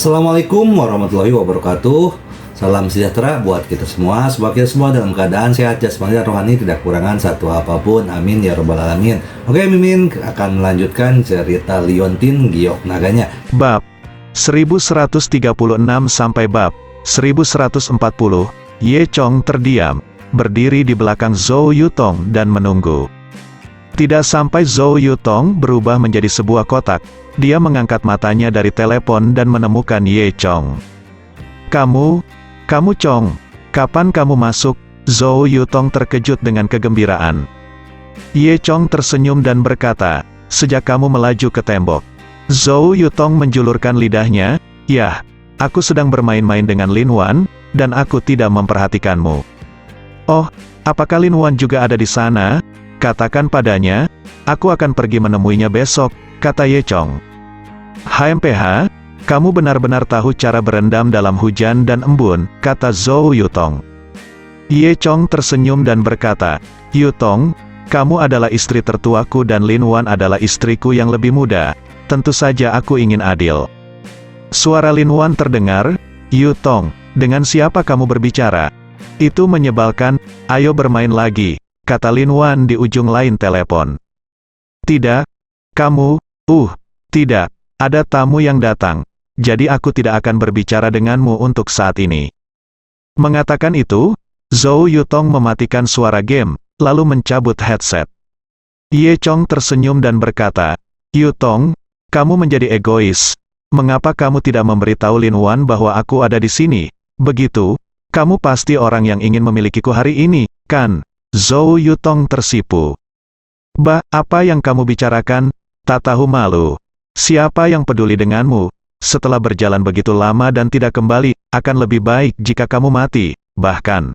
Assalamualaikum warahmatullahi wabarakatuh. Salam sejahtera buat kita semua. Semoga kita semua dalam keadaan sehat jasmani dan rohani, tidak kekurangan satu apapun. Amin ya robbal alamin. Oke, Mimin akan melanjutkan cerita Liontin Giok Naganya. Bab 1136 sampai bab 1140. Ye Chong terdiam, berdiri di belakang Zhou Yutong dan menunggu. Tidak sampai Zhou Yutong berubah menjadi sebuah kotak, dia mengangkat matanya dari telepon dan menemukan Ye Chong. Kamu Chong, kapan kamu masuk? Zhou Yutong terkejut dengan kegembiraan. Ye Chong tersenyum dan berkata, sejak kamu melaju ke tembok. Zhou Yutong menjulurkan lidahnya, yah, aku sedang bermain-main dengan Lin Wan, dan aku tidak memperhatikanmu. Oh, apakah Lin Wan juga ada di sana? Katakan padanya, aku akan pergi menemuinya besok, kata Ye Chong. HMPH, kamu benar-benar tahu cara berendam dalam hujan dan embun, kata Zhou Yutong. Ye Chong tersenyum dan berkata, Yutong, kamu adalah istri tertuaku dan Lin Wan adalah istriku yang lebih muda, tentu saja aku ingin adil. Suara Lin Wan terdengar, Yutong, dengan siapa kamu berbicara? Itu menyebalkan, ayo bermain lagi, kata Lin Wan di ujung lain telepon. Tidak, kamu, tidak, ada tamu yang datang, jadi aku tidak akan berbicara denganmu untuk saat ini. Mengatakan itu, Zhou Yutong mematikan suara game, lalu mencabut headset. Ye Chong tersenyum dan berkata, Yutong, kamu menjadi egois, mengapa kamu tidak memberitahu Lin Wan bahwa aku ada di sini? Begitu, kamu pasti orang yang ingin memilikiku hari ini, kan? Zhou Yutong tersipu. Apa yang kamu bicarakan? Tak tahu malu. Siapa yang peduli denganmu? Setelah berjalan begitu lama dan tidak kembali, akan lebih baik jika kamu mati, bahkan.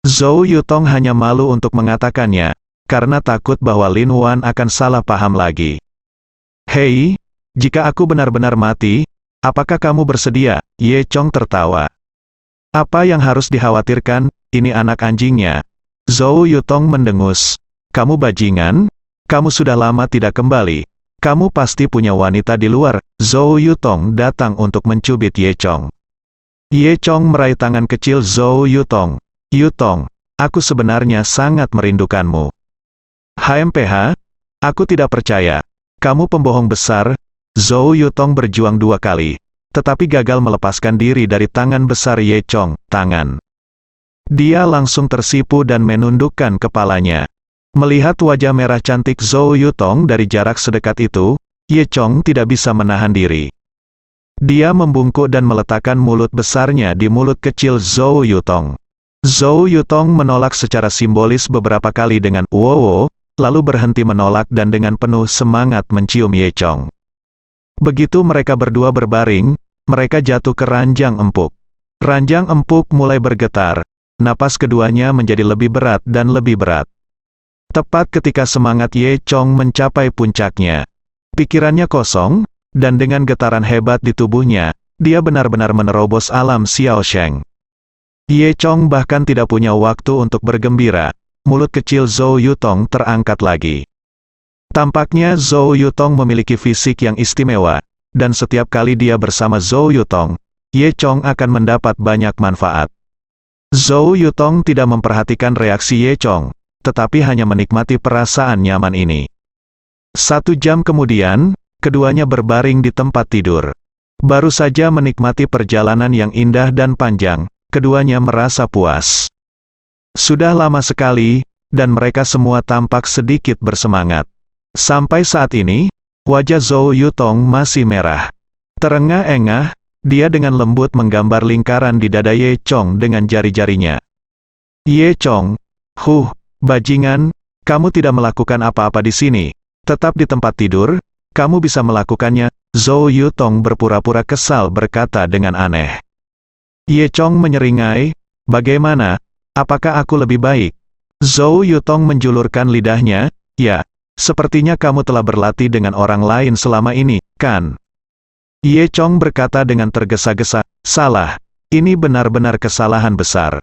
Zhou Yutong hanya malu untuk mengatakannya, karena takut bahwa Lin Wan akan salah paham lagi. Hei, jika aku benar-benar mati, apakah kamu bersedia? Ye Chong tertawa. Apa yang harus dikhawatirkan, ini anak anjingnya. Zhou Yutong mendengus. Kamu bajingan? Kamu sudah lama tidak kembali. Kamu pasti punya wanita di luar. Zhou Yutong datang untuk mencubit Ye Chong. Ye Chong meraih tangan kecil Zhou Yutong. Yutong, aku sebenarnya sangat merindukanmu. HMPH, aku tidak percaya. Kamu pembohong besar. Zhou Yutong berjuang 2 kali, tetapi gagal melepaskan diri dari tangan besar Ye Chong, Dia langsung tersipu dan menundukkan kepalanya. Melihat wajah merah cantik Zhou Yutong dari jarak sedekat itu, Ye Chong tidak bisa menahan diri. Dia membungkuk dan meletakkan mulut besarnya di mulut kecil Zhou Yutong. Zhou Yutong menolak secara simbolis beberapa kali dengan "wowo", lalu berhenti menolak dan dengan penuh semangat mencium Ye Chong. Begitu mereka berdua berbaring, mereka jatuh ke ranjang empuk. Ranjang empuk mulai bergetar. Napas keduanya menjadi lebih berat dan lebih berat. Tepat ketika semangat Ye Chong mencapai puncaknya, pikirannya kosong, dan dengan getaran hebat di tubuhnya, dia benar-benar menerobos alam Xiao Sheng. Ye Chong bahkan tidak punya waktu untuk bergembira. Mulut kecil Zhou Yutong terangkat lagi. Tampaknya Zhou Yutong memiliki fisik yang istimewa, dan setiap kali dia bersama Zhou Yutong, Ye Chong akan mendapat banyak manfaat. Zhou Yutong tidak memperhatikan reaksi Ye Chong, tetapi hanya menikmati perasaan nyaman ini. 1 jam kemudian, keduanya berbaring di tempat tidur. Baru saja menikmati perjalanan yang indah dan panjang, keduanya merasa puas. Sudah lama sekali, dan mereka semua tampak sedikit bersemangat. Sampai saat ini, wajah Zhou Yutong masih merah. Terengah-engah, dia dengan lembut menggambar lingkaran di dada Ye Chong dengan jari-jarinya. Ye Chong, bajingan, kamu tidak melakukan apa-apa di sini. Tetap di tempat tidur, kamu bisa melakukannya. Zhou Yutong berpura-pura kesal berkata dengan aneh. Ye Chong menyeringai, bagaimana? Apakah aku lebih baik? Zhou Yutong menjulurkan lidahnya, ya, sepertinya kamu telah berlatih dengan orang lain selama ini, kan? Ye Chong berkata dengan tergesa-gesa, salah, ini benar-benar kesalahan besar.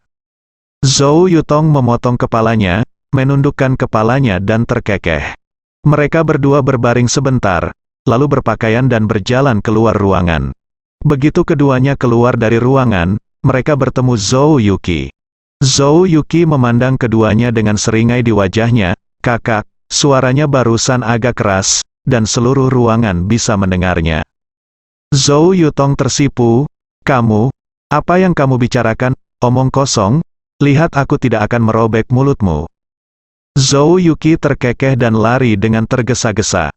Zhou Yutong memotong kepalanya, menundukkan kepalanya dan terkekeh. Mereka berdua berbaring sebentar, lalu berpakaian dan berjalan keluar ruangan. Begitu keduanya keluar dari ruangan, mereka bertemu Zhou Yuqi. Zhou Yuqi memandang keduanya dengan seringai di wajahnya. "Kakak," suaranya barusan agak keras, dan seluruh ruangan bisa mendengarnya. Zhou Yutong tersipu. "Kamu, apa yang kamu bicarakan? Omong kosong, lihat aku tidak akan merobek mulutmu." Zhou Yuqi terkekeh dan lari dengan tergesa-gesa.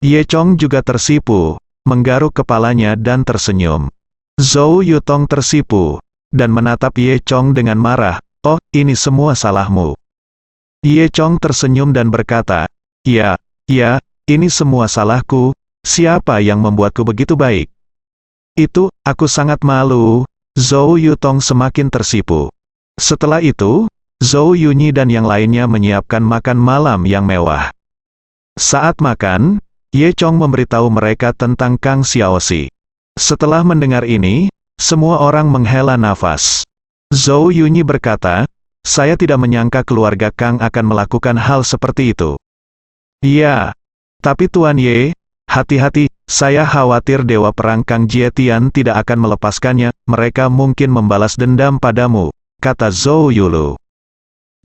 Ye Chong juga tersipu, menggaruk kepalanya dan tersenyum. Zhou Yutong tersipu, dan menatap Ye Chong dengan marah. "Oh, ini semua salahmu." Ye Chong tersenyum dan berkata, Ya, ini semua salahku, siapa yang membuatku begitu baik?" "Itu, aku sangat malu." Zhou Yutong semakin tersipu. Setelah itu, Zhou Yunyi dan yang lainnya menyiapkan makan malam yang mewah. Saat makan, Ye Chong memberitahu mereka tentang Kang Xiaoxi. Setelah mendengar ini, semua orang menghela nafas. Zhou Yunyi berkata, "Saya tidak menyangka keluarga Kang akan melakukan hal seperti itu." "Ya, tapi Tuan Ye, hati-hati, saya khawatir Dewa Perang Kang Jietian tidak akan melepaskannya, mereka mungkin membalas dendam padamu," kata Zhou Yulu.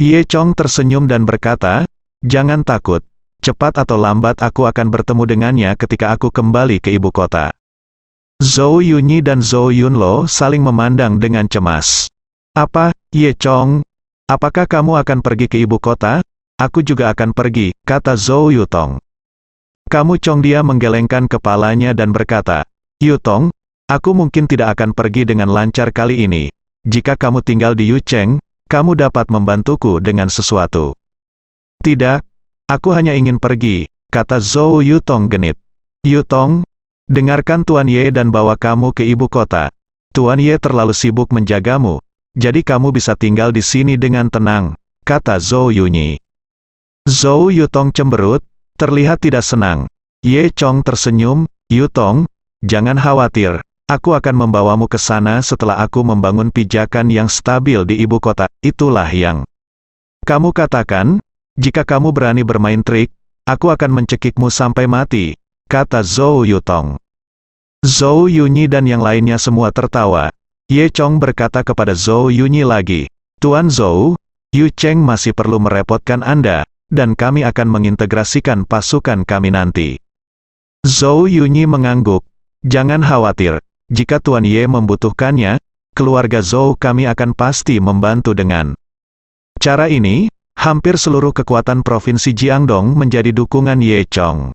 Ye Chong tersenyum dan berkata, "Jangan takut. Cepat atau lambat aku akan bertemu dengannya ketika aku kembali ke ibu kota." Zhou Yunyi dan Zhou Yunlo saling memandang dengan cemas. "Apa, Ye Chong? Apakah kamu akan pergi ke ibu kota?" "Aku juga akan pergi," kata Zhou Yutong. "Kamu?" Chong dia menggelengkan kepalanya dan berkata, "Yutong, aku mungkin tidak akan pergi dengan lancar kali ini. Jika kamu tinggal di Yucheng, kamu dapat membantuku dengan sesuatu." "Tidak. Aku hanya ingin pergi," kata Zhou Yutong genit. "Yutong, dengarkan Tuan Ye dan bawa kamu ke ibu kota. Tuan Ye terlalu sibuk menjagamu, jadi kamu bisa tinggal di sini dengan tenang," kata Zhou Yunyi. Zhou Yutong cemberut, terlihat tidak senang. Ye Chong tersenyum, "Yutong, jangan khawatir, aku akan membawamu ke sana setelah aku membangun pijakan yang stabil di ibu kota, itulah yang kamu katakan. Jika kamu berani bermain trik, aku akan mencekikmu sampai mati," kata Zhou Yutong. Zhou Yunyi dan yang lainnya semua tertawa. Ye Chong berkata kepada Zhou Yunyi lagi, "Tuan Zhou, Yu Cheng masih perlu merepotkan Anda, dan kami akan mengintegrasikan pasukan kami nanti." Zhou Yunyi mengangguk, "Jangan khawatir, jika Tuan Ye membutuhkannya, keluarga Zhou kami akan pasti membantu dengan cara ini." Hampir seluruh kekuatan Provinsi Jiangdong menjadi dukungan Ye Chong.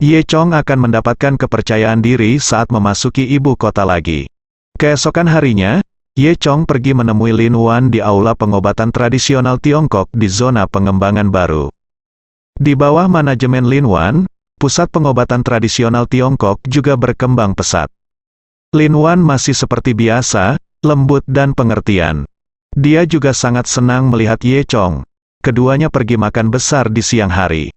Ye Chong akan mendapatkan kepercayaan diri saat memasuki ibu kota lagi. Keesokan harinya, Ye Chong pergi menemui Lin Wan di aula pengobatan tradisional Tiongkok di zona pengembangan baru. Di bawah manajemen Lin Wan, pusat pengobatan tradisional Tiongkok juga berkembang pesat. Lin Wan masih seperti biasa, lembut dan pengertian. Dia juga sangat senang melihat Ye Chong. Keduanya pergi makan besar di siang hari.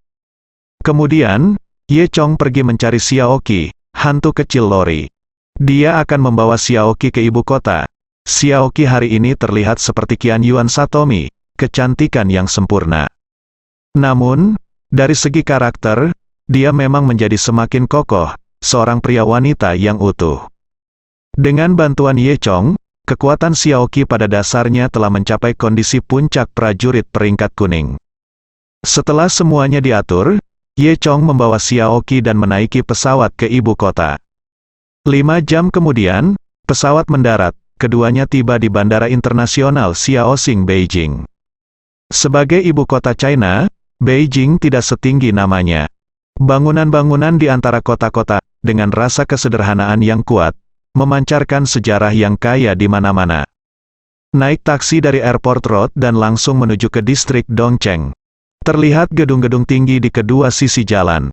Kemudian, Ye Chong pergi mencari Xiaoqi, hantu kecil Lori. Dia akan membawa Xiaoqi ke ibu kota. Xiaoqi hari ini terlihat seperti Qian Yuan Satomi, kecantikan yang sempurna. Namun, dari segi karakter, dia memang menjadi semakin kokoh, seorang pria wanita yang utuh. Dengan bantuan Ye Chong, kekuatan Xiaoqi pada dasarnya telah mencapai kondisi puncak prajurit peringkat kuning. Setelah semuanya diatur, Ye Chong membawa Xiaoqi dan menaiki pesawat ke ibu kota. 5 jam kemudian, pesawat mendarat, keduanya tiba di Bandara Internasional Xiaoxing Beijing. Sebagai ibu kota China, Beijing tidak setinggi namanya. Bangunan-bangunan di antara kota-kota, dengan rasa kesederhanaan yang kuat, memancarkan sejarah yang kaya di mana-mana. Naik taksi dari Airport Road dan langsung menuju ke distrik Dongcheng. Terlihat gedung-gedung tinggi di kedua sisi jalan.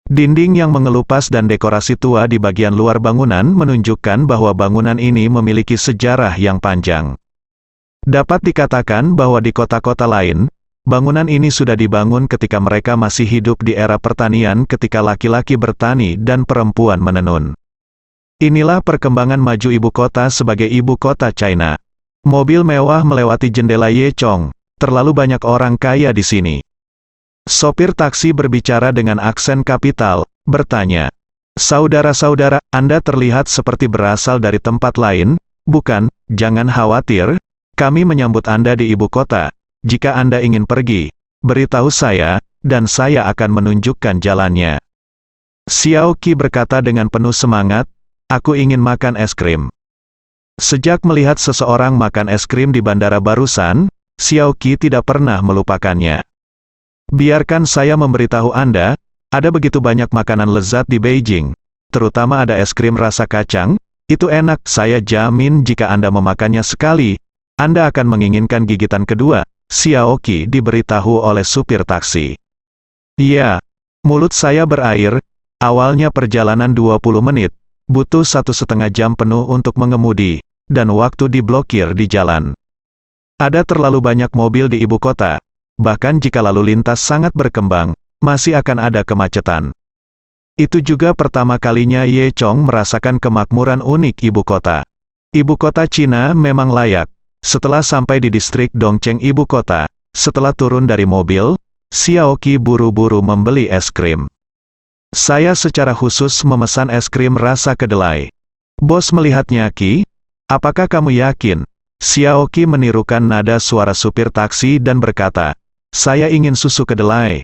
Dinding yang mengelupas dan dekorasi tua di bagian luar bangunan menunjukkan bahwa bangunan ini memiliki sejarah yang panjang. Dapat dikatakan bahwa di kota-kota lain, bangunan ini sudah dibangun ketika mereka masih hidup di era pertanian ketika laki-laki bertani dan perempuan menenun. Inilah perkembangan maju ibu kota sebagai ibu kota China. Mobil mewah melewati jendela Ye Chong, terlalu banyak orang kaya di sini. Sopir taksi berbicara dengan aksen kapital, bertanya, Saudara-saudara, Anda terlihat seperti berasal dari tempat lain, bukan? Jangan khawatir, kami menyambut Anda di ibu kota. Jika Anda ingin pergi, beritahu saya, dan saya akan menunjukkan jalannya. Xiao Qi berkata dengan penuh semangat, aku ingin makan es krim. Sejak melihat seseorang makan es krim di bandara barusan, Xiao Qi tidak pernah melupakannya. Biarkan saya memberitahu Anda, ada begitu banyak makanan lezat di Beijing, terutama ada es krim rasa kacang, itu enak, saya jamin jika Anda memakannya sekali, Anda akan menginginkan gigitan kedua, Xiao Qi diberitahu oleh supir taksi. Ya, mulut saya berair, awalnya perjalanan 20 menit, butuh 1,5 jam penuh untuk mengemudi, dan waktu diblokir di jalan. Ada terlalu banyak mobil di ibu kota, bahkan jika lalu lintas sangat berkembang, masih akan ada kemacetan. Itu juga pertama kalinya Ye Chong merasakan kemakmuran unik ibu kota. Ibu kota Cina memang layak. Setelah sampai di distrik Dongcheng ibu kota, setelah turun dari mobil, Xiao Qi buru-buru membeli es krim. Saya secara khusus memesan es krim rasa kedelai. Bos melihatnya, Qi, apakah kamu yakin? Xiao Qi menirukan nada suara supir taksi dan berkata, saya ingin susu kedelai.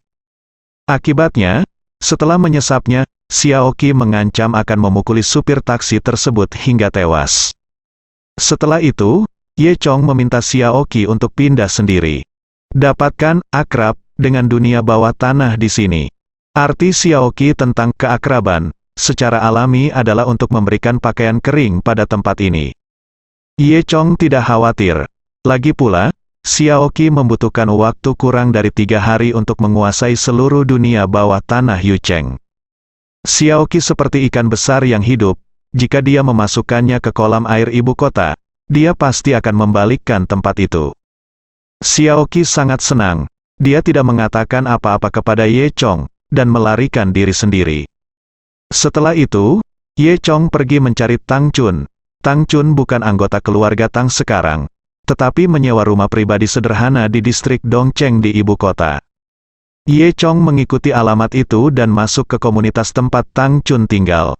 Akibatnya, setelah menyesapnya, Xiao Qi mengancam akan memukuli supir taksi tersebut hingga tewas. Setelah itu, Ye Chong meminta Xiao Qi untuk pindah sendiri. Dapatkan akrab dengan dunia bawah tanah di sini. Arti Xiao Qi tentang keakraban, secara alami adalah untuk memberikan pakaian kering pada tempat ini. Ye Chong tidak khawatir. Lagi pula, Xiao Qi membutuhkan waktu kurang dari 3 hari untuk menguasai seluruh dunia bawah tanah Yucheng. Xiao Qi seperti ikan besar yang hidup, jika dia memasukkannya ke kolam air ibu kota, dia pasti akan membalikkan tempat itu. Xiao Qi sangat senang, dia tidak mengatakan apa-apa kepada Ye Chong, dan melarikan diri sendiri. Setelah itu, Ye Chong pergi mencari Tang Chun. Tang Chun bukan anggota keluarga Tang sekarang, tetapi menyewa rumah pribadi sederhana di distrik Dongcheng di ibu kota. Ye Chong mengikuti alamat itu dan masuk ke komunitas tempat Tang Chun tinggal.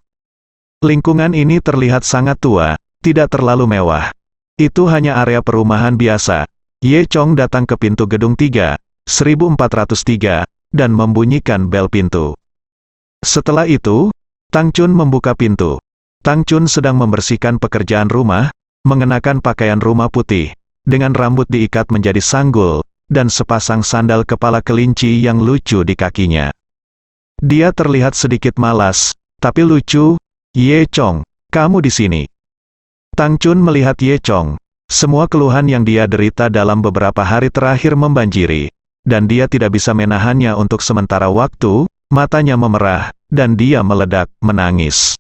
Lingkungan ini terlihat sangat tua, tidak terlalu mewah. Itu hanya area perumahan biasa. Ye Chong datang ke pintu gedung 3, 1403, dan membunyikan bel pintu. Setelah itu, Tang Chun membuka pintu. Tang Chun sedang membersihkan pekerjaan rumah, mengenakan pakaian rumah putih, dengan rambut diikat menjadi sanggul, dan sepasang sandal kepala kelinci yang lucu di kakinya. Dia terlihat sedikit malas, tapi lucu. Ye Chong, kamu di sini. Tang Chun melihat Ye Chong. Semua keluhan yang dia derita dalam beberapa hari terakhir membanjiri, dan dia tidak bisa menahannya untuk sementara waktu, matanya memerah, dan dia meledak, menangis.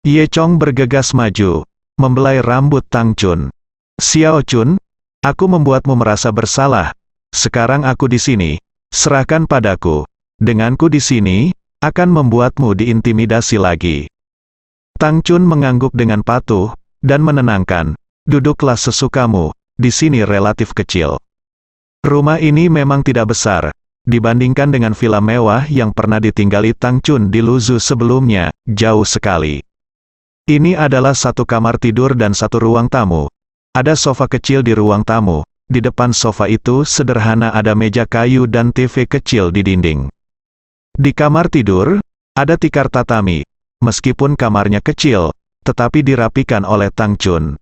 Ye Chong bergegas maju, membelai rambut Tang Chun. Xiao Chun, aku membuatmu merasa bersalah. Sekarang aku di sini, serahkan padaku. Denganku di sini, akan membuatmu diintimidasi lagi. Tang Chun mengangguk dengan patuh, dan menenangkan. Duduklah sesukamu, di sini relatif kecil. Rumah ini memang tidak besar, dibandingkan dengan villa mewah yang pernah ditinggali Tang Chun di Luzhu sebelumnya, jauh sekali. Ini adalah satu kamar tidur dan satu ruang tamu. Ada sofa kecil di ruang tamu. Di depan sofa itu sederhana ada meja kayu dan TV kecil di dinding. Di kamar tidur, ada tikar tatami. Meskipun kamarnya kecil, tetapi dirapikan oleh Tang Chun.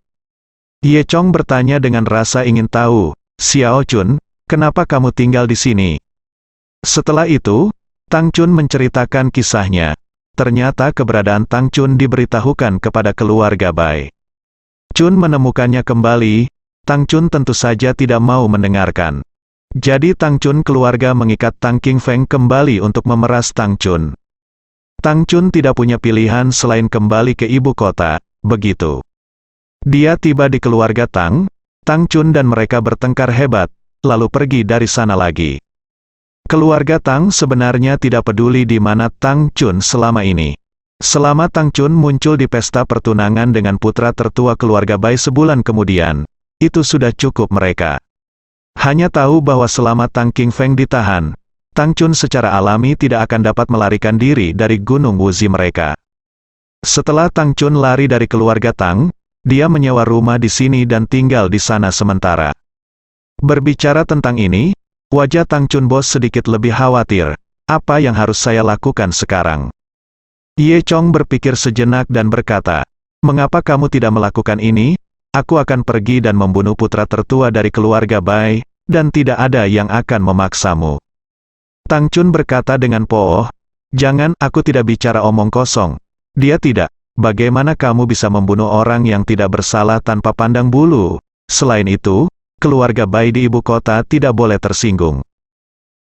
Ye Chong bertanya dengan rasa ingin tahu, Xiao Chun, kenapa kamu tinggal di sini? Setelah itu, Tang Chun menceritakan kisahnya. Ternyata keberadaan Tang Chun diberitahukan kepada keluarga Bai. Chun menemukannya kembali, Tang Chun tentu saja tidak mau mendengarkan. Jadi Tang Chun keluarga mengikat Tang King Feng kembali untuk memeras Tang Chun. Tang Chun tidak punya pilihan selain kembali ke ibu kota, begitu. Dia tiba di keluarga Tang Chun dan mereka bertengkar hebat, lalu pergi dari sana lagi. Keluarga Tang sebenarnya tidak peduli di mana Tang Chun selama ini. Selama Tang Chun muncul di pesta pertunangan dengan putra tertua keluarga Bai sebulan kemudian, itu sudah cukup mereka. Hanya tahu bahwa selama Tang King Feng ditahan, Tang Chun secara alami tidak akan dapat melarikan diri dari Gunung Wuzi mereka. Setelah Tang Chun lari dari keluarga Tang, dia menyewa rumah di sini dan tinggal di sana sementara. Berbicara tentang ini, wajah Tang Chun bos sedikit lebih khawatir. Apa yang harus saya lakukan sekarang? Ye Chong berpikir sejenak dan berkata, "Mengapa kamu tidak melakukan ini? Aku akan pergi dan membunuh putra tertua dari keluarga Bai, dan tidak ada yang akan memaksamu." Tang Chun berkata dengan po'oh, "Jangan, aku tidak bicara omong kosong." Dia tidak. Bagaimana kamu bisa membunuh orang yang tidak bersalah tanpa pandang bulu? Selain itu, keluarga Bai di ibu kota tidak boleh tersinggung.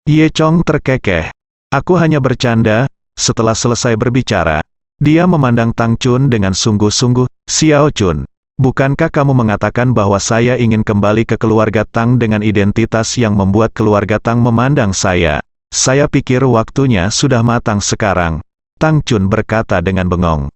Ye Chong terkekeh. Aku hanya bercanda. Setelah selesai berbicara, dia memandang Tang Chun dengan sungguh-sungguh. "Xiao Chun, bukankah kamu mengatakan bahwa saya ingin kembali ke keluarga Tang dengan identitas yang membuat keluarga Tang memandang saya? Saya pikir waktunya sudah matang sekarang." Tang Chun berkata dengan bengong.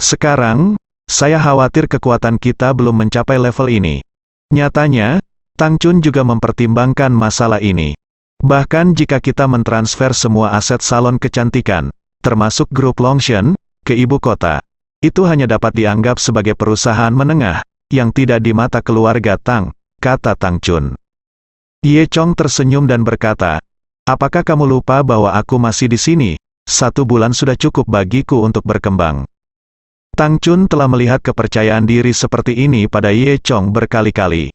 "Sekarang, saya khawatir kekuatan kita belum mencapai level ini." Nyatanya, Tang Chun juga mempertimbangkan masalah ini. Bahkan jika kita mentransfer semua aset salon kecantikan, termasuk grup Longshan, ke ibu kota, itu hanya dapat dianggap sebagai perusahaan menengah, yang tidak di mata keluarga Tang, kata Tang Chun. Ye Chong tersenyum dan berkata, "Apakah kamu lupa bahwa aku masih di sini? 1 bulan sudah cukup bagiku untuk berkembang." Tang Chun telah melihat kepercayaan diri seperti ini pada Ye Chong berkali-kali.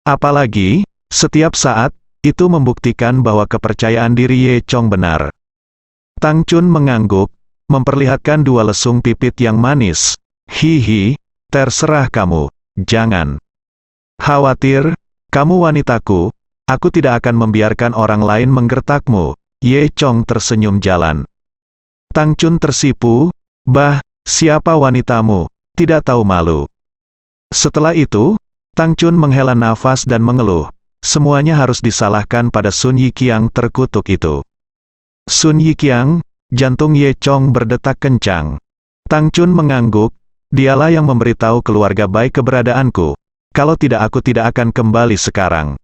Apalagi, setiap saat, itu membuktikan bahwa kepercayaan diri Ye Chong benar. Tang Chun mengangguk, memperlihatkan 2 lesung pipit yang manis. "Hihi, terserah kamu, jangan khawatir, kamu wanitaku, aku tidak akan membiarkan orang lain menggertakmu." Ye Chong tersenyum jalan. Tang Chun tersipu, "Bah, siapa wanitamu? Tidak tahu malu." Setelah itu, Tang Chun menghela nafas dan mengeluh. Semuanya harus disalahkan pada Sun Yiqiang terkutuk itu. Sun Yiqiang, jantung Ye Chong berdetak kencang. Tang Chun mengangguk, "Dialah yang memberitahu keluarga Bai keberadaanku. Kalau tidak aku tidak akan kembali sekarang."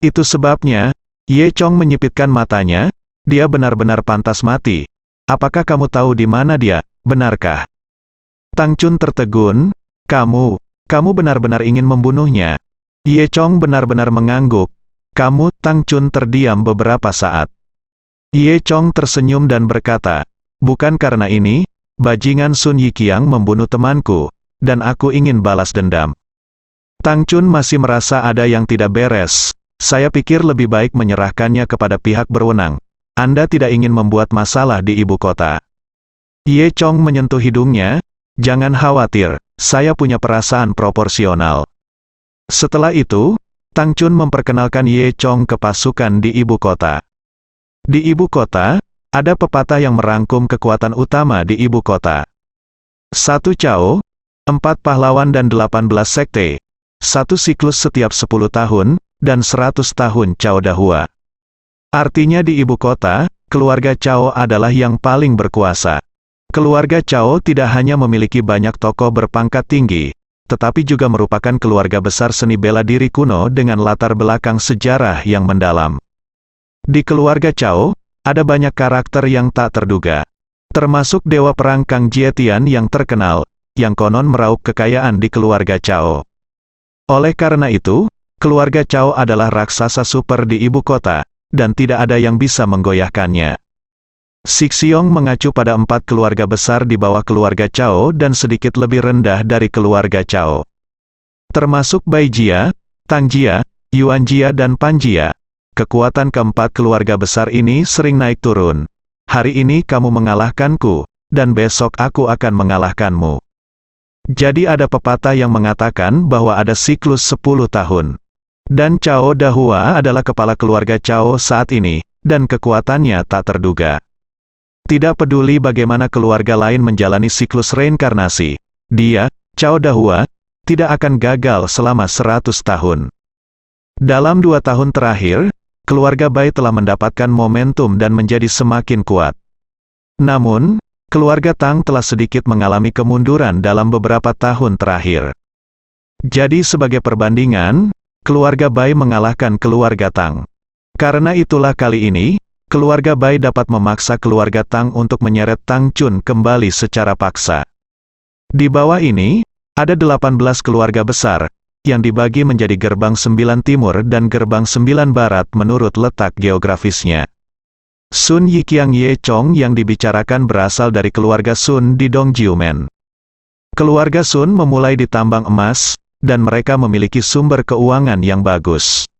Itu sebabnya, Ye Chong menyipitkan matanya, "Dia benar-benar pantas mati. Apakah kamu tahu di mana dia, benarkah?" Tang Chun tertegun, Kamu benar-benar ingin membunuhnya?" Ye Chong benar-benar mengangguk. "Kamu?" Tang Chun terdiam beberapa saat. Ye Chong tersenyum dan berkata, "Bukan karena ini, bajingan Sun Yiqiang membunuh temanku, dan aku ingin balas dendam." Tang Chun masih merasa ada yang tidak beres. "Saya pikir lebih baik menyerahkannya kepada pihak berwenang. Anda tidak ingin membuat masalah di ibu kota." Ye Chong menyentuh hidungnya, "Jangan khawatir, saya punya perasaan proporsional." Setelah itu, Tang Chun memperkenalkan Ye Chong ke pasukan di ibu kota. Di ibu kota, ada pepatah yang merangkum kekuatan utama di ibu kota. 1 Cao, 4 pahlawan dan 18 sekte. 1 siklus setiap 10 tahun, dan 100 tahun Cao Dahua. Artinya di ibu kota, keluarga Cao adalah yang paling berkuasa. Keluarga Cao tidak hanya memiliki banyak tokoh berpangkat tinggi, tetapi juga merupakan keluarga besar seni bela diri kuno dengan latar belakang sejarah yang mendalam. Di keluarga Cao, ada banyak karakter yang tak terduga. Termasuk dewa perang Kang Jietian yang terkenal, yang konon meraup kekayaan di keluarga Cao. Oleh karena itu, keluarga Cao adalah raksasa super di ibu kota, dan tidak ada yang bisa menggoyahkannya. Sixiong mengacu pada 4 keluarga besar di bawah keluarga Cao dan sedikit lebih rendah dari keluarga Cao. Termasuk Bai Jia, Tang Jia, Yuan Jia dan Pan Jia. Kekuatan keempat keluarga besar ini sering naik turun. Hari ini kamu mengalahkanku, dan besok aku akan mengalahkanmu. Jadi ada pepatah yang mengatakan bahwa ada siklus 10 tahun. Dan Cao Dahua adalah kepala keluarga Cao saat ini, dan kekuatannya tak terduga. Tidak peduli bagaimana keluarga lain menjalani siklus reinkarnasi, dia, Cao Dahua, tidak akan gagal selama 100 tahun. Dalam 2 tahun terakhir, keluarga Bai telah mendapatkan momentum dan menjadi semakin kuat. Namun, keluarga Tang telah sedikit mengalami kemunduran dalam beberapa tahun terakhir. Jadi sebagai perbandingan, keluarga Bai mengalahkan keluarga Tang. Karena itulah kali ini, keluarga Bai dapat memaksa keluarga Tang untuk menyeret Tang Chun kembali secara paksa. Di bawah ini, ada 18 keluarga besar, yang dibagi menjadi gerbang 9 timur dan gerbang 9 barat menurut letak geografisnya. Sun Yiqiang Ye Chong yang dibicarakan berasal dari keluarga Sun di Dongjiumen. Keluarga Sun memulai di tambang emas, dan mereka memiliki sumber keuangan yang bagus.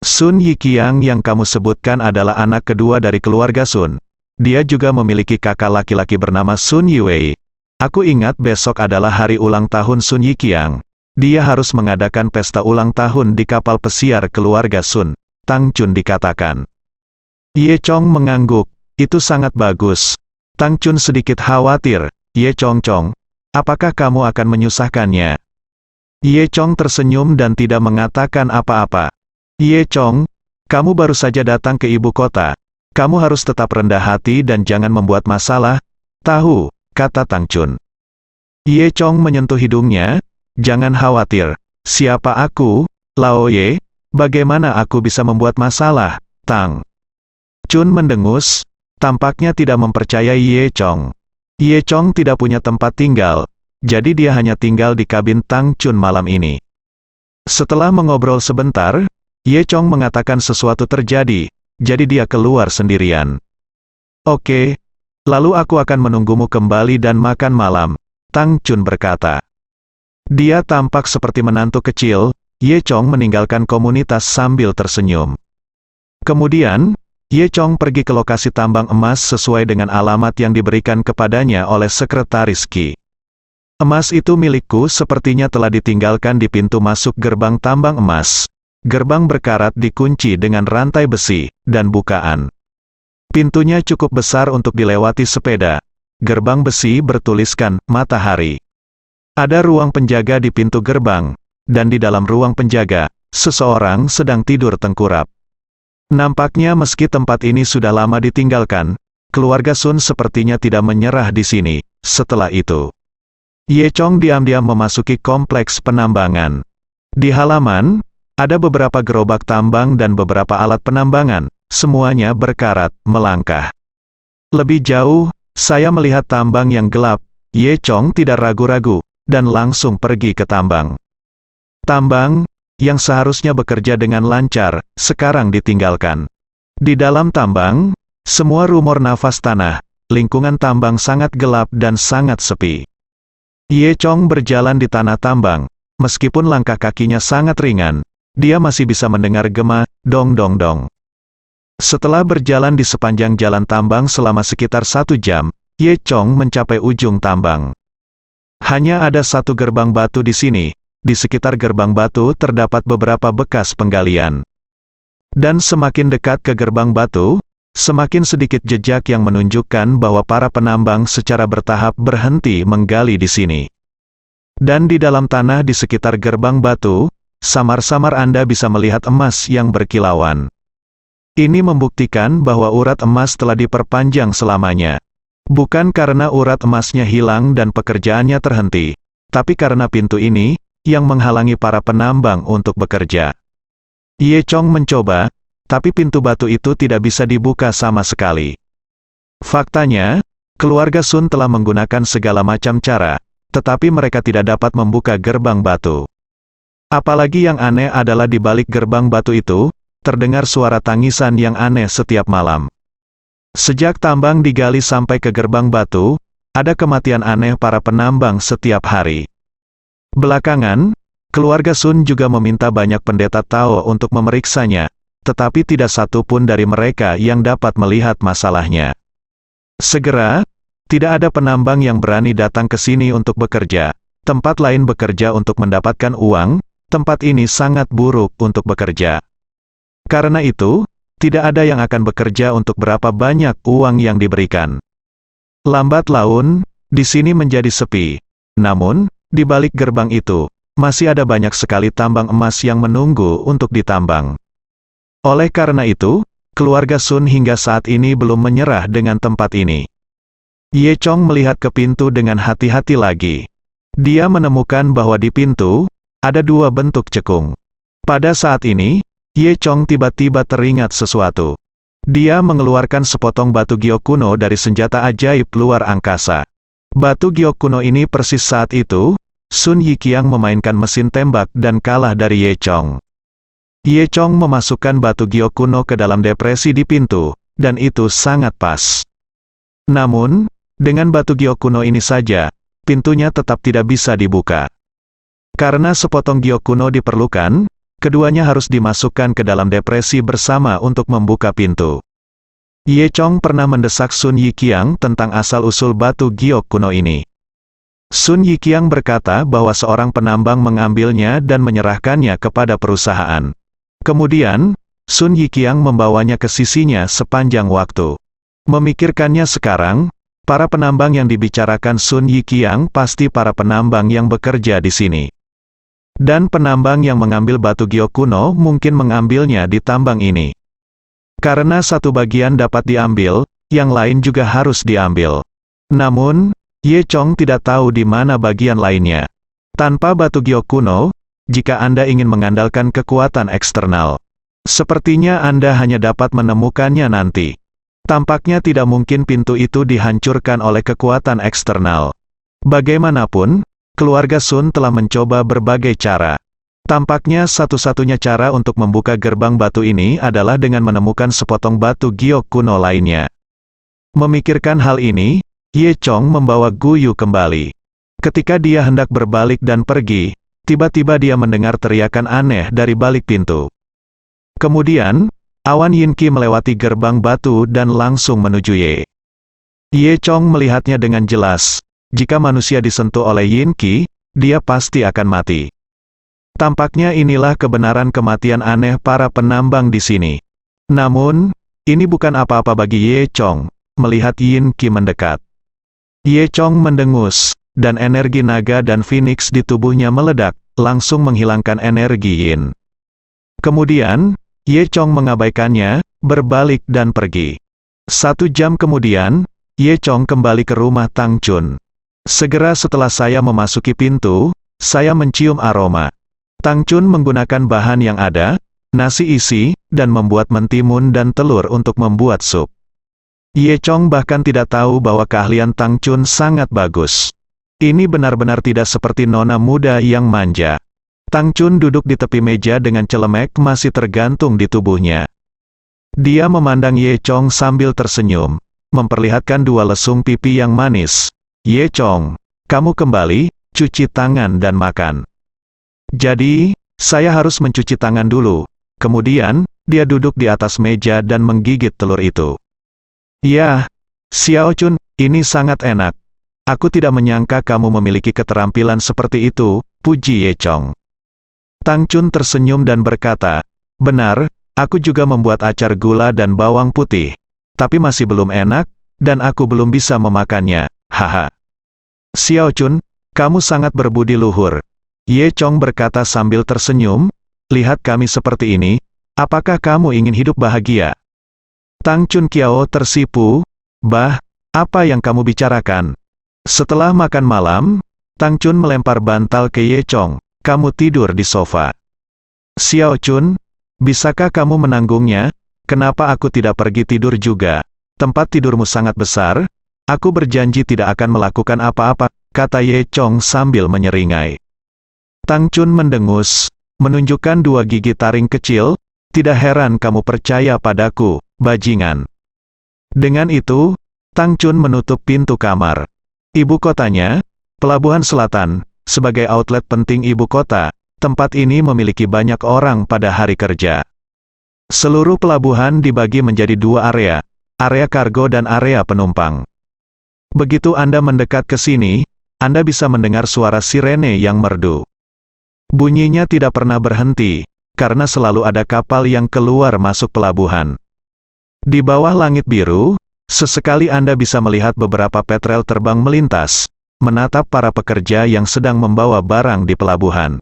Sun Yiqiang yang kamu sebutkan adalah anak kedua dari keluarga Sun. Dia juga memiliki kakak laki-laki bernama Sun Yiwei. Aku ingat besok adalah hari ulang tahun Sun Yiqiang. Dia harus mengadakan pesta ulang tahun di kapal pesiar keluarga Sun, Tang Chun dikatakan. Ye Chong mengangguk, itu sangat bagus. Tang Chun sedikit khawatir, Ye Chong, apakah kamu akan menyusahkannya? Ye Chong tersenyum dan tidak mengatakan apa-apa. Ye Chong, kamu baru saja datang ke ibu kota. Kamu harus tetap rendah hati dan jangan membuat masalah. Tahu, kata Tang Chun. Ye Chong menyentuh hidungnya. Jangan khawatir. Siapa aku, Lao Ye? Bagaimana aku bisa membuat masalah, Tang? Chun mendengus. Tampaknya tidak mempercayai Ye Chong. Ye Chong tidak punya tempat tinggal. Jadi dia hanya tinggal di kabin Tang Chun malam ini. Setelah mengobrol sebentar, Ye Chong mengatakan sesuatu terjadi, jadi dia keluar sendirian. Oke, lalu aku akan menunggumu kembali dan makan malam, Tang Chun berkata. Dia tampak seperti menantu kecil. Ye Chong meninggalkan komunitas sambil tersenyum. Kemudian, Ye Chong pergi ke lokasi tambang emas sesuai dengan alamat yang diberikan kepadanya oleh sekretaris Qi. Emas itu milikku sepertinya telah ditinggalkan di pintu masuk gerbang tambang emas. Gerbang berkarat dikunci dengan rantai besi, dan bukaan. Pintunya cukup besar untuk dilewati sepeda. Gerbang besi bertuliskan, matahari. Ada ruang penjaga di pintu gerbang, dan di dalam ruang penjaga, seseorang sedang tidur tengkurap. Nampaknya meski tempat ini sudah lama ditinggalkan, keluarga Sun sepertinya tidak menyerah di sini. Setelah itu, Ye Chong diam-diam memasuki kompleks penambangan. Di halaman, ada beberapa gerobak tambang dan beberapa alat penambangan, semuanya berkarat, melangkah. Lebih jauh, saya melihat tambang yang gelap. Ye Chong tidak ragu-ragu, dan langsung pergi ke tambang. Tambang, yang seharusnya bekerja dengan lancar, sekarang ditinggalkan. Di dalam tambang, semua rumor nafas tanah, lingkungan tambang sangat gelap dan sangat sepi. Ye Chong berjalan di tanah tambang, meskipun langkah kakinya sangat ringan, dia masih bisa mendengar gema, dong dong dong. Setelah berjalan di sepanjang jalan tambang selama sekitar 1 jam, Ye Chong mencapai ujung tambang. Hanya ada satu gerbang batu di sini. Di sekitar gerbang batu terdapat beberapa bekas penggalian. Dan semakin dekat ke gerbang batu, semakin sedikit jejak yang menunjukkan bahwa para penambang secara bertahap berhenti menggali di sini. Dan di dalam tanah di sekitar gerbang batu, samar-samar Anda bisa melihat emas yang berkilauan. Ini membuktikan bahwa urat emas telah diperpanjang selamanya. Bukan karena urat emasnya hilang dan pekerjaannya terhenti, tapi karena pintu ini, yang menghalangi para penambang untuk bekerja. Ye Chong mencoba, tapi pintu batu itu tidak bisa dibuka sama sekali. Faktanya, keluarga Sun telah menggunakan segala macam cara, tetapi mereka tidak dapat membuka gerbang batu. Apalagi yang aneh adalah di balik gerbang batu itu, terdengar suara tangisan yang aneh setiap malam. Sejak tambang digali sampai ke gerbang batu, ada kematian aneh para penambang setiap hari. Belakangan, keluarga Sun juga meminta banyak pendeta Tao untuk memeriksanya, tetapi tidak satu pun dari mereka yang dapat melihat masalahnya. Segera, tidak ada penambang yang berani datang ke sini untuk bekerja. Tempat lain bekerja untuk mendapatkan uang, tempat ini sangat buruk untuk bekerja. Karena itu, tidak ada yang akan bekerja untuk berapa banyak uang yang diberikan. Lambat laun, di sini menjadi sepi. Namun, di balik gerbang itu, masih ada banyak sekali tambang emas yang menunggu untuk ditambang. Oleh karena itu, keluarga Sun hingga saat ini belum menyerah dengan tempat ini. Ye Chong melihat ke pintu dengan hati-hati lagi. Dia menemukan bahwa di pintu, ada 2 bentuk cekung. Pada saat ini, Ye Chong tiba-tiba teringat sesuatu. Dia mengeluarkan sepotong batu giok kuno dari senjata ajaib luar angkasa. Batu giok kuno ini persis saat itu, Sun Yiqiang memainkan mesin tembak dan kalah dari Ye Chong. Ye Chong memasukkan batu giok kuno ke dalam depresi di pintu, dan itu sangat pas. Namun, dengan batu giok kuno ini saja, pintunya tetap tidak bisa dibuka. Karena sepotong giok kuno diperlukan, keduanya harus dimasukkan ke dalam depresi bersama untuk membuka pintu. Ye Chong pernah mendesak Sun Yiqiang tentang asal-usul batu giok kuno ini. Sun Yiqiang berkata bahwa seorang penambang mengambilnya dan menyerahkannya kepada perusahaan. Kemudian, Sun Yiqiang membawanya ke sisinya sepanjang waktu. Memikirkannya sekarang, para penambang yang dibicarakan Sun Yiqiang pasti para penambang yang bekerja di sini. Dan penambang yang mengambil batu giok kuno mungkin mengambilnya di tambang ini. Karena satu bagian dapat diambil, yang lain juga harus diambil. Namun, Ye Chong tidak tahu di mana bagian lainnya. Tanpa batu giok kuno, jika Anda ingin mengandalkan kekuatan eksternal, sepertinya Anda hanya dapat menemukannya nanti. Tampaknya tidak mungkin pintu itu dihancurkan oleh kekuatan eksternal. Bagaimanapun, keluarga Sun telah mencoba berbagai cara. Tampaknya satu-satunya cara untuk membuka gerbang batu ini adalah dengan menemukan sepotong batu giok kuno lainnya. Memikirkan hal ini, Ye Chong membawa Guyu kembali. Ketika dia hendak berbalik dan pergi, tiba-tiba dia mendengar teriakan aneh dari balik pintu. Kemudian, awan Yinqi melewati gerbang batu dan langsung menuju Ye. Ye Chong melihatnya dengan jelas. Jika manusia disentuh oleh Yinqi, dia pasti akan mati. Tampaknya inilah kebenaran kematian aneh para penambang di sini. Namun, ini bukan apa-apa bagi Ye Chong, melihat Yinqi mendekat. Ye Chong mendengus, dan energi naga dan phoenix di tubuhnya meledak, langsung menghilangkan energi Yin. Kemudian, Ye Chong mengabaikannya, berbalik dan pergi. 1 jam kemudian, Ye Chong kembali ke rumah Tang Chun. Segera setelah saya memasuki pintu, saya mencium aroma. Tang Chun menggunakan bahan yang ada, nasi isi, dan membuat mentimun dan telur untuk membuat sup. Ye Chong bahkan tidak tahu bahwa keahlian Tang Chun sangat bagus. Ini benar-benar tidak seperti nona muda yang manja. Tang Chun duduk di tepi meja dengan celemek masih tergantung di tubuhnya. Dia memandang Ye Chong sambil tersenyum, memperlihatkan 2 lesung pipi yang manis. Ye Chong, kamu kembali, cuci tangan dan makan. Jadi, saya harus mencuci tangan dulu. Kemudian, dia duduk di atas meja dan menggigit telur itu. Ya, Xiao Chun, ini sangat enak. Aku tidak menyangka kamu memiliki keterampilan seperti itu, puji Ye Chong. Tang Chun tersenyum dan berkata, benar, aku juga membuat acar gula dan bawang putih. Tapi masih belum enak, dan aku belum bisa memakannya, haha. Xiao Chun, kamu sangat berbudi luhur. Ye Chong berkata sambil tersenyum, lihat kami seperti ini, apakah kamu ingin hidup bahagia? Tang Chun Kiao tersipu, bah, apa yang kamu bicarakan? Setelah makan malam, Tang Chun melempar bantal ke Ye Chong, kamu tidur di sofa. Xiao Chun, bisakah kamu menanggungnya? Kenapa aku tidak pergi tidur juga? Tempat tidurmu sangat besar. Aku berjanji tidak akan melakukan apa-apa, kata Ye Chong sambil menyeringai. Tang Chun mendengus, menunjukkan 2 gigi taring kecil, tidak heran kamu percaya padaku, bajingan. Dengan itu, Tang Chun menutup pintu kamar. Ibu kotanya, Pelabuhan Selatan, sebagai outlet penting ibu kota, tempat ini memiliki banyak orang pada hari kerja. Seluruh pelabuhan dibagi menjadi 2 area kargo dan area penumpang. Begitu Anda mendekat ke sini, Anda bisa mendengar suara sirene yang merdu. Bunyinya tidak pernah berhenti, karena selalu ada kapal yang keluar masuk pelabuhan. Di bawah langit biru, sesekali Anda bisa melihat beberapa petrel terbang melintas, menatap para pekerja yang sedang membawa barang di pelabuhan.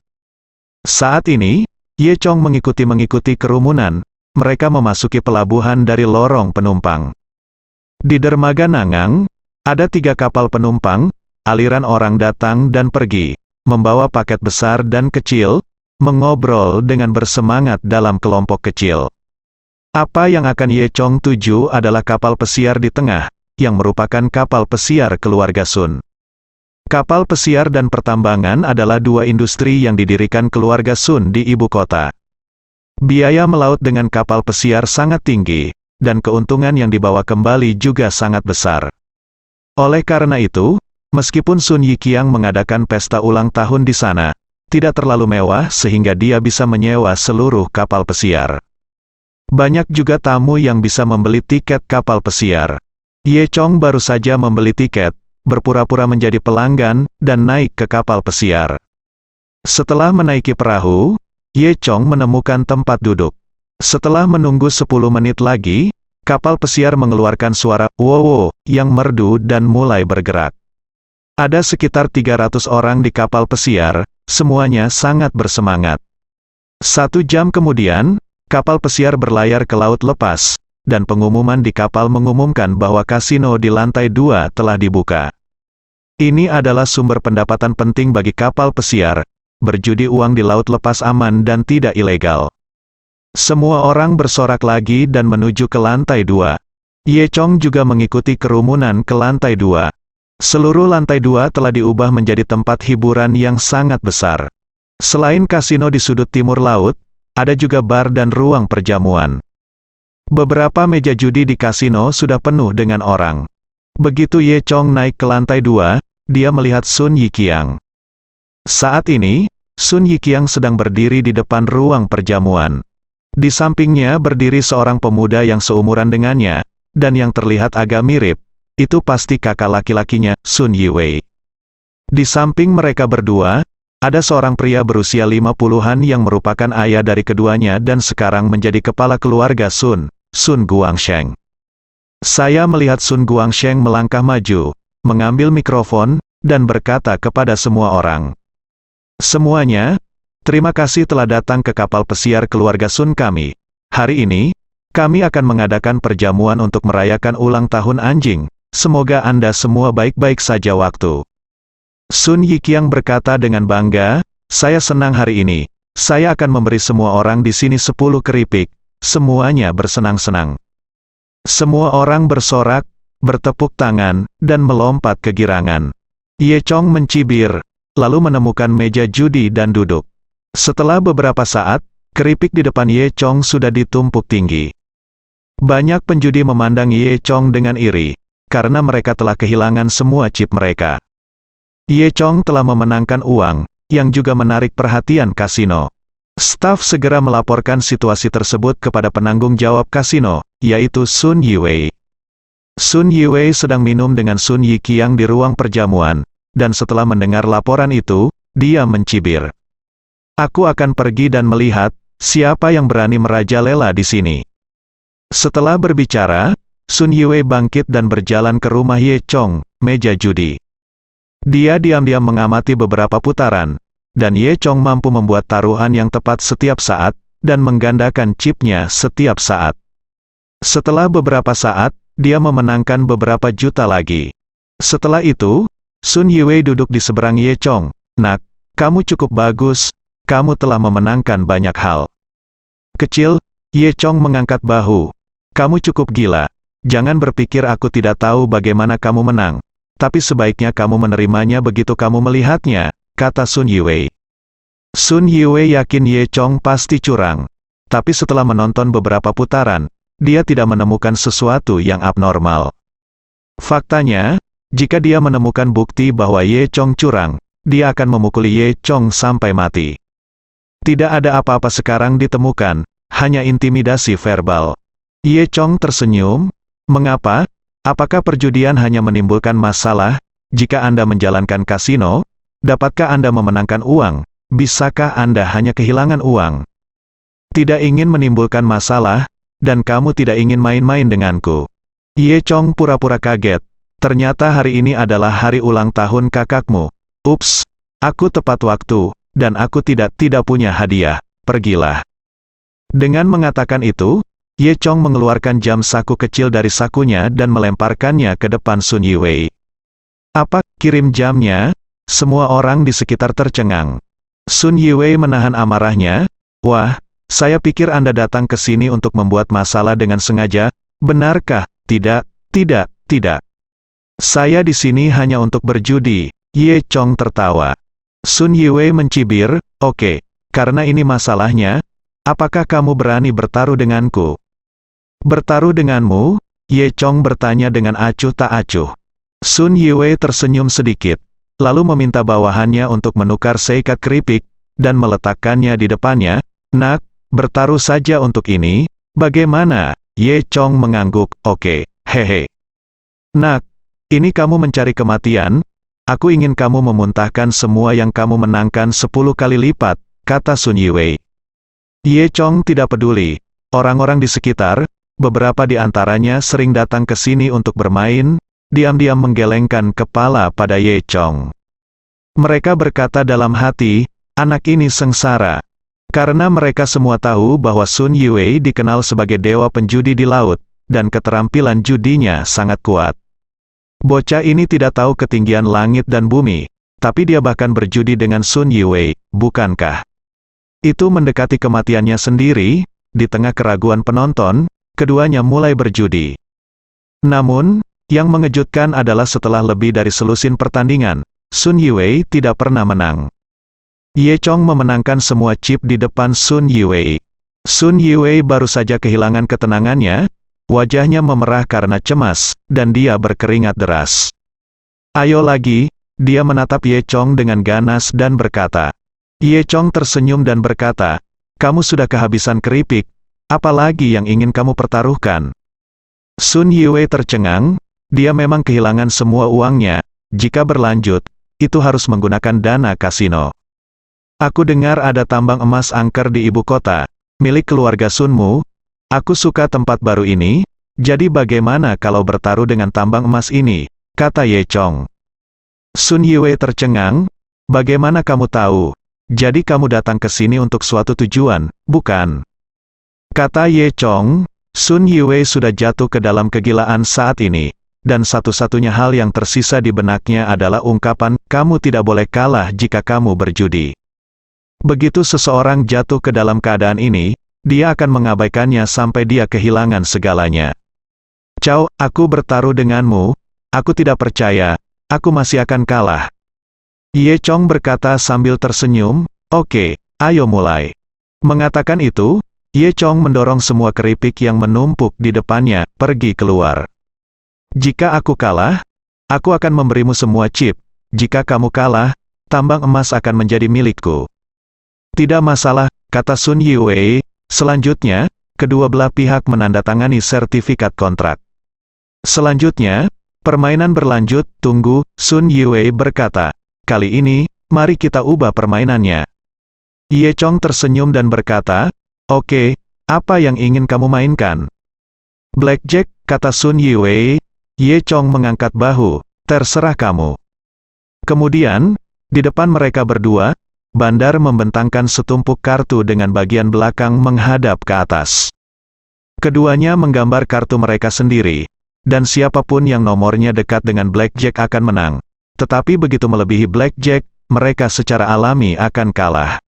Saat ini, Ye Chong mengikuti kerumunan, mereka memasuki pelabuhan dari lorong penumpang. Di dermaga Nangang, ada 3 kapal penumpang, aliran orang datang dan pergi, membawa paket besar dan kecil, mengobrol dengan bersemangat dalam kelompok kecil. Apa yang akan Ye Chong tuju adalah kapal pesiar di tengah, yang merupakan kapal pesiar keluarga Sun. Kapal pesiar dan pertambangan adalah dua industri yang didirikan keluarga Sun di ibu kota. Biaya melaut dengan kapal pesiar sangat tinggi, dan keuntungan yang dibawa kembali juga sangat besar. Oleh karena itu, meskipun Sun Yiqiang mengadakan pesta ulang tahun di sana, tidak terlalu mewah sehingga dia bisa menyewa seluruh kapal pesiar. Banyak juga tamu yang bisa membeli tiket kapal pesiar. Ye Chong baru saja membeli tiket, berpura-pura menjadi pelanggan, dan naik ke kapal pesiar. Setelah menaiki perahu, Ye Chong menemukan tempat duduk. Setelah menunggu 10 menit lagi, kapal pesiar mengeluarkan suara "wow" yang merdu dan mulai bergerak. Ada sekitar 300 orang di kapal pesiar, semuanya sangat bersemangat. 1 jam kemudian, kapal pesiar berlayar ke laut lepas, dan pengumuman di kapal mengumumkan bahwa kasino di lantai 2 telah dibuka. Ini adalah sumber pendapatan penting bagi kapal pesiar, berjudi uang di laut lepas aman dan tidak ilegal. Semua orang bersorak lagi dan menuju ke lantai 2. Ye Chong juga mengikuti kerumunan ke lantai 2. Seluruh lantai 2 telah diubah menjadi tempat hiburan yang sangat besar. Selain kasino di sudut timur laut, ada juga bar dan ruang perjamuan. Beberapa meja judi di kasino sudah penuh dengan orang. Begitu Ye Chong naik ke lantai 2, dia melihat Sun Yiqiang. Saat ini, Sun Yiqiang sedang berdiri di depan ruang perjamuan. Di sampingnya berdiri seorang pemuda yang seumuran dengannya, dan yang terlihat agak mirip. Itu pasti kakak laki-lakinya, Sun Yiwei. Di samping mereka berdua, ada seorang pria berusia 50-an yang merupakan ayah dari keduanya dan sekarang menjadi kepala keluarga Sun, Sun Guangsheng. Saya melihat Sun Guangsheng melangkah maju, mengambil mikrofon, dan berkata kepada semua orang. Semuanya, terima kasih telah datang ke kapal pesiar keluarga Sun kami. Hari ini, kami akan mengadakan perjamuan untuk merayakan ulang tahun anjing. Semoga Anda semua baik-baik saja waktu. Sun Yiqiang berkata dengan bangga, saya senang hari ini. Saya akan memberi semua orang di sini 10 keripik. Semuanya bersenang-senang. Semua orang bersorak, bertepuk tangan, dan melompat kegirangan. Ye Chong mencibir, lalu menemukan meja judi dan duduk. Setelah beberapa saat, keripik di depan Ye Chong sudah ditumpuk tinggi. Banyak penjudi memandang Ye Chong dengan iri, karena mereka telah kehilangan semua chip mereka. Ye Chong telah memenangkan uang, yang juga menarik perhatian kasino. Staf segera melaporkan situasi tersebut kepada penanggung jawab kasino, yaitu Sun Yiwei. Sun Yiwei sedang minum dengan Sun Yiqiang di ruang perjamuan, dan setelah mendengar laporan itu, dia mencibir. Aku akan pergi dan melihat, siapa yang berani merajalela di sini. Setelah berbicara, Sun Yiwei bangkit dan berjalan ke rumah Ye Chong, meja judi. Dia diam-diam mengamati beberapa putaran, dan Ye Chong mampu membuat taruhan yang tepat setiap saat, dan menggandakan chipnya setiap saat. Setelah beberapa saat, dia memenangkan beberapa juta lagi. Setelah itu, Sun Yiwei duduk di seberang Ye Chong. Nak, kamu cukup bagus, kamu telah memenangkan banyak hal. Kecil, Ye Chong mengangkat bahu. Kamu cukup gila. Jangan berpikir aku tidak tahu bagaimana kamu menang. Tapi sebaiknya kamu menerimanya begitu kamu melihatnya, kata Sun Yiwei. Sun Yiwei yakin Ye Chong pasti curang. Tapi setelah menonton beberapa putaran, dia tidak menemukan sesuatu yang abnormal. Faktanya, jika dia menemukan bukti bahwa Ye Chong curang, dia akan memukuli Ye Chong sampai mati. Tidak ada apa-apa sekarang ditemukan, hanya intimidasi verbal. Ye Chong tersenyum. Mengapa? Apakah perjudian hanya menimbulkan masalah? Jika Anda menjalankan kasino, dapatkah Anda memenangkan uang? Bisakah Anda hanya kehilangan uang? Tidak ingin menimbulkan masalah, dan kamu tidak ingin main-main denganku. Ye Chong pura-pura kaget. Ternyata hari ini adalah hari ulang tahun kakakmu. Ups, aku tepat waktu, dan aku tidak punya hadiah. Pergilah. Dengan mengatakan itu, Ye Chong mengeluarkan jam saku kecil dari sakunya dan melemparkannya ke depan Sun Yiwei. Apa, kirim jamnya? Semua orang di sekitar tercengang. Sun Yiwei menahan amarahnya. Wah, saya pikir Anda datang ke sini untuk membuat masalah dengan sengaja. Benarkah? Tidak, tidak, tidak. Saya di sini hanya untuk berjudi. Ye Chong tertawa. Sun Yiwei mencibir, oke, karena ini masalahnya, apakah kamu berani bertaruh denganku? Bertaruh denganmu? Ye Chong bertanya dengan acuh tak acuh. Sun Yiwei tersenyum sedikit, lalu meminta bawahannya untuk menukar seikat keripik, dan meletakkannya di depannya. Nak, bertaruh saja untuk ini, bagaimana? Ye Chong mengangguk, oke, hehe. Nak, ini kamu mencari kematian? Aku ingin kamu memuntahkan semua yang kamu menangkan 10 kali lipat, kata Sun Yiwei. Ye Chong tidak peduli. Orang-orang di sekitar, beberapa di antaranya sering datang ke sini untuk bermain, diam-diam menggelengkan kepala pada Ye Chong. Mereka berkata dalam hati, anak ini sengsara. Karena mereka semua tahu bahwa Sun Yiwei dikenal sebagai dewa penjudi di laut, dan keterampilan judinya sangat kuat. Bocah ini tidak tahu ketinggian langit dan bumi, tapi dia bahkan berjudi dengan Sun Yiwei, bukankah? Itu mendekati kematiannya sendiri. Di tengah keraguan penonton, keduanya mulai berjudi. Namun, yang mengejutkan adalah setelah lebih dari selusin pertandingan, Sun Yiwei tidak pernah menang. Ye Chong memenangkan semua chip di depan Sun Yiwei. Sun Yiwei baru saja kehilangan ketenangannya, wajahnya memerah karena cemas, dan dia berkeringat deras. Ayo lagi, dia menatap Ye Chong dengan ganas dan berkata. Ye Chong tersenyum dan berkata, kamu sudah kehabisan keripik, apalagi yang ingin kamu pertaruhkan? Sun Yiwei tercengang, dia memang kehilangan semua uangnya, jika berlanjut, itu harus menggunakan dana kasino. Aku dengar ada tambang emas angker di ibu kota, milik keluarga Sunmu. Aku suka tempat baru ini, jadi bagaimana kalau bertaruh dengan tambang emas ini, kata Ye Chong. Sun Yiwei tercengang, bagaimana kamu tahu? Jadi kamu datang ke sini untuk suatu tujuan, bukan? Kata Ye Chong. Sun Yiwei sudah jatuh ke dalam kegilaan saat ini, dan satu-satunya hal yang tersisa di benaknya adalah ungkapan, kamu tidak boleh kalah jika kamu berjudi. Begitu seseorang jatuh ke dalam keadaan ini, dia akan mengabaikannya sampai dia kehilangan segalanya. Chow, aku bertaruh denganmu, aku tidak percaya, aku masih akan kalah. Ye Chong berkata sambil tersenyum, oke, ayo mulai. Mengatakan itu, Ye Chong mendorong semua keripik yang menumpuk di depannya, pergi keluar. Jika aku kalah, aku akan memberimu semua chip, jika kamu kalah, tambang emas akan menjadi milikku. Tidak masalah, kata Sun Yiwei. Selanjutnya, kedua belah pihak menandatangani sertifikat kontrak. Selanjutnya, permainan berlanjut, tunggu, Sun Yiwei berkata. Kali ini, mari kita ubah permainannya. Ye Chong tersenyum dan berkata, oke, apa yang ingin kamu mainkan? Blackjack, kata Sun Yiwei. Ye Chong mengangkat bahu, terserah kamu. Kemudian, di depan mereka berdua, Bandar membentangkan setumpuk kartu dengan bagian belakang menghadap ke atas. Keduanya menggambar kartu mereka sendiri, dan siapapun yang nomornya dekat dengan Blackjack akan menang. Tetapi begitu melebihi Blackjack, mereka secara alami akan kalah.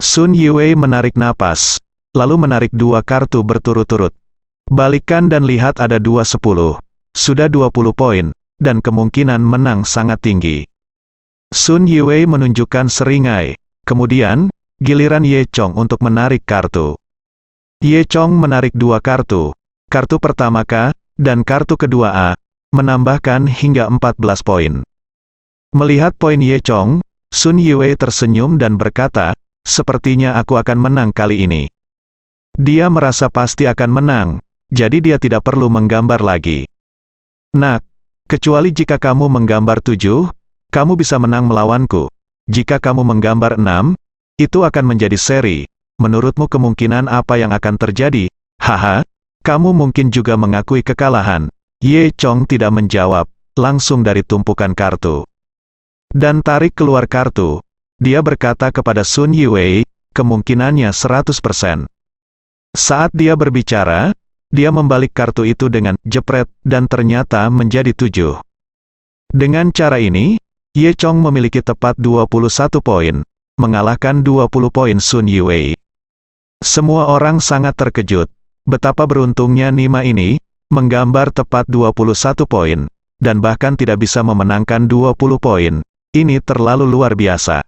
Sun Yiwei menarik napas, lalu menarik dua kartu berturut-turut. Balikkan dan lihat ada 2/10. Sudah 20 poin, dan kemungkinan menang sangat tinggi. Sun Yiwei menunjukkan seringai, kemudian, giliran Ye Chong untuk menarik kartu. Ye Chong menarik dua kartu, kartu pertama K, dan kartu kedua A, menambahkan hingga 14 poin. Melihat poin Ye Chong, Sun Yiwei tersenyum dan berkata, sepertinya aku akan menang kali ini. Dia merasa pasti akan menang, jadi dia tidak perlu menggambar lagi. Nak, kecuali jika kamu menggambar 7, kamu bisa menang melawanku. Jika kamu menggambar 6, itu akan menjadi seri. Menurutmu kemungkinan apa yang akan terjadi? Haha, kamu mungkin juga mengakui kekalahan. Ye Chong tidak menjawab, langsung dari tumpukan kartu. Dan tarik keluar kartu. Dia berkata kepada Sun Yiwei, kemungkinannya 100%. Saat dia berbicara, dia membalik kartu itu dengan jepret, dan ternyata menjadi 7. Dengan cara ini, Ye Chong memiliki tepat 21 poin, mengalahkan 20 poin Sun Yue. Semua orang sangat terkejut. Betapa beruntungnya Nima ini, menggambar tepat 21 poin, dan bahkan tidak bisa memenangkan 20 poin. Ini terlalu luar biasa.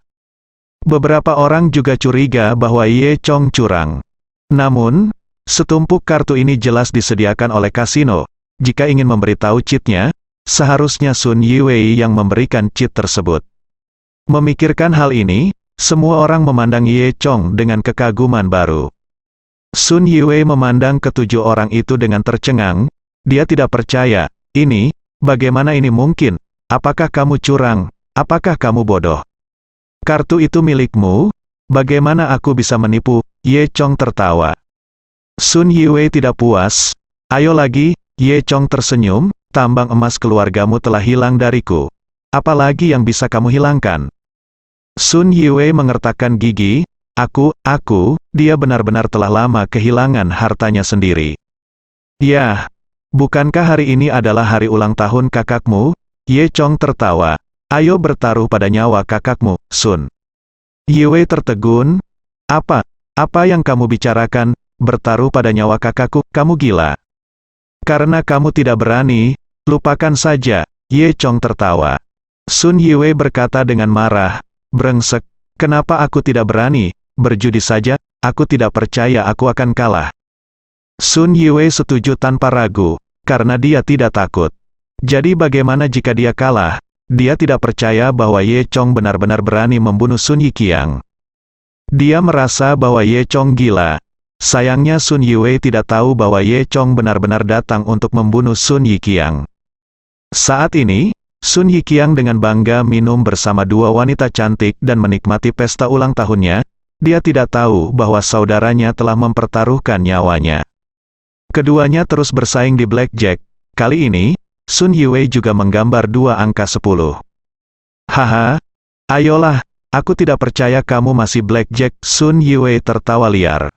Beberapa orang juga curiga bahwa Ye Chong curang. Namun, setumpuk kartu ini jelas disediakan oleh kasino. Jika ingin memberitahu cheat-nya, seharusnya Sun Yue yang memberikan cheat tersebut. Memikirkan hal ini, semua orang memandang Ye Chong dengan kekaguman baru. Sun Yue memandang ketujuh orang itu dengan tercengang. Dia tidak percaya. Ini, bagaimana ini mungkin? Apakah kamu curang? Apakah kamu bodoh? Kartu itu milikmu? Bagaimana aku bisa menipu? Ye Chong tertawa. Sun Yue tidak puas. Ayo lagi, Ye Chong tersenyum. Tambang emas keluargamu telah hilang dariku. Apalagi yang bisa kamu hilangkan? Sun Yue mengertakkan gigi. Dia benar-benar telah lama kehilangan hartanya sendiri. Yah, bukankah hari ini adalah hari ulang tahun kakakmu? Ye Chong tertawa. Ayo bertaruh pada nyawa kakakmu, Sun. Yue tertegun. Apa yang kamu bicarakan? Bertaruh pada nyawa kakakku, kamu gila. Karena kamu tidak berani, lupakan saja. Ye Chong tertawa. Sun Yue berkata dengan marah, brengsek, kenapa aku tidak berani? Berjudi saja, aku tidak percaya aku akan kalah. Sun Yue setuju tanpa ragu, karena dia tidak takut. Jadi bagaimana jika dia kalah? Dia tidak percaya bahwa Ye Chong benar-benar berani membunuh Sun Yiqiang. Dia merasa bahwa Ye Chong gila. Sayangnya Sun Yue tidak tahu bahwa Ye Chong benar-benar datang untuk membunuh Sun Yiqiang. Saat ini, Sun Yiqiang dengan bangga minum bersama dua wanita cantik dan menikmati pesta ulang tahunnya. Dia tidak tahu bahwa saudaranya telah mempertaruhkan nyawanya. Keduanya terus bersaing di blackjack. Kali ini, Sun Yue juga menggambar dua angka 10. Haha, ayolah, aku tidak percaya kamu masih blackjack. Sun Yue tertawa liar.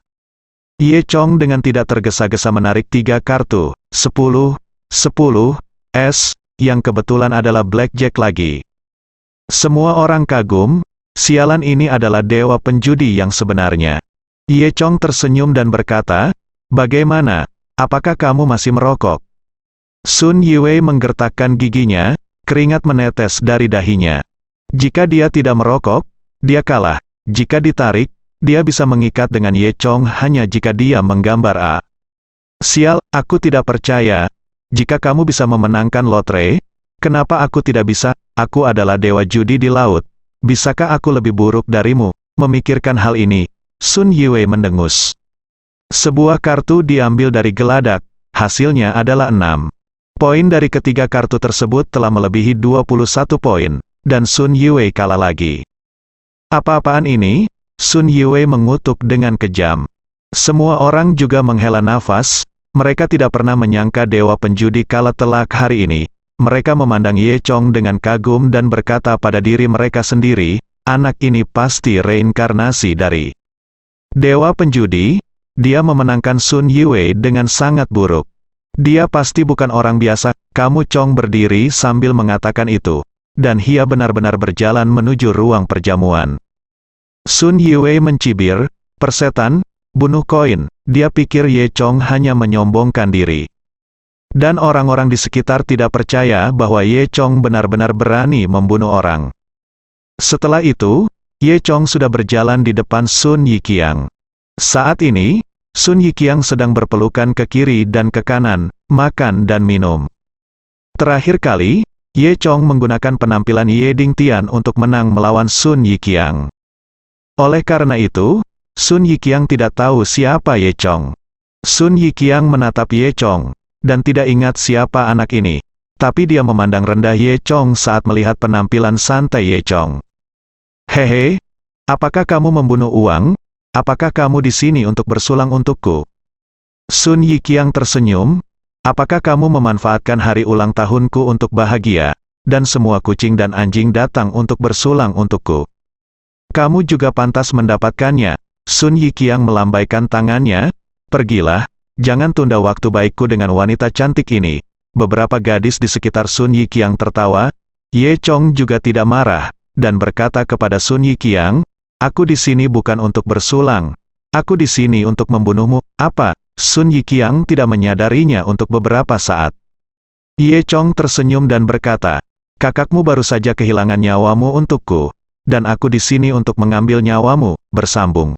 Ye Chong dengan tidak tergesa-gesa menarik 3 kartu, 10, S, yang kebetulan adalah blackjack lagi. Semua orang kagum. Sialan ini adalah dewa penjudi yang sebenarnya. Ye Chong tersenyum dan berkata, bagaimana? Apakah kamu masih merokok? Sun Yue menggertakkan giginya, keringat menetes dari dahinya. Jika dia tidak merokok, dia kalah. Jika ditarik, dia bisa mengikat dengan Ye Chong hanya jika dia menggambar A. Sial, aku tidak percaya. Jika kamu bisa memenangkan lotre, kenapa aku tidak bisa? Aku adalah dewa judi di laut. Bisakah aku lebih buruk darimu? Memikirkan hal ini, Sun Yue mendengus. Sebuah kartu diambil dari geladak, hasilnya adalah 6. Poin dari ketiga kartu tersebut telah melebihi 21 poin, dan Sun Yue kalah lagi. Apa-apaan ini? Sun Yue mengutuk dengan kejam. Semua orang juga menghela nafas, mereka tidak pernah menyangka dewa penjudi kalah telak hari ini. Mereka memandang Ye Chong dengan kagum dan berkata pada diri mereka sendiri, anak ini pasti reinkarnasi dari dewa penjudi. Dia memenangkan Sun Yue dengan sangat buruk. Dia pasti bukan orang biasa. Kamu Chong berdiri sambil mengatakan itu, dan dia benar-benar berjalan menuju ruang perjamuan. Sun Yue mencibir, persetan, bunuh koin. Dia pikir Ye Chong hanya menyombongkan diri. Dan orang-orang di sekitar tidak percaya bahwa Ye Chong benar-benar berani membunuh orang. Setelah itu, Ye Chong sudah berjalan di depan Sun Yiqiang. Saat ini, Sun Yiqiang sedang berpelukan ke kiri dan ke kanan, makan dan minum. Terakhir kali, Ye Chong menggunakan penampilan Ye Dingtian untuk menang melawan Sun Yiqiang. Oleh karena itu, Sun Yiqiang tidak tahu siapa Ye Chong. Sun Yiqiang menatap Ye Chong, dan tidak ingat siapa anak ini. Tapi dia memandang rendah Ye Chong saat melihat penampilan santai Ye Chong. Hehe, apakah kamu membunuh uang? Apakah kamu di sini untuk bersulang untukku? Sun Yiqiang tersenyum. Apakah kamu memanfaatkan hari ulang tahunku untuk bahagia, dan semua kucing dan anjing datang untuk bersulang untukku? Kamu juga pantas mendapatkannya. Sun Yiqiang melambaikan tangannya. Pergilah. Jangan tunda waktu baikku dengan wanita cantik ini. Beberapa gadis di sekitar Sun Yiqiang tertawa. Ye Chong juga tidak marah, dan berkata kepada Sun Yiqiang, Aku di sini bukan untuk bersulang. Aku di sini untuk membunuhmu. Apa? Sun Yiqiang tidak menyadarinya untuk beberapa saat. Ye Chong tersenyum dan berkata, kakakmu baru saja kehilangan nyawamu untukku, dan aku di sini untuk mengambil nyawamu, bersambung.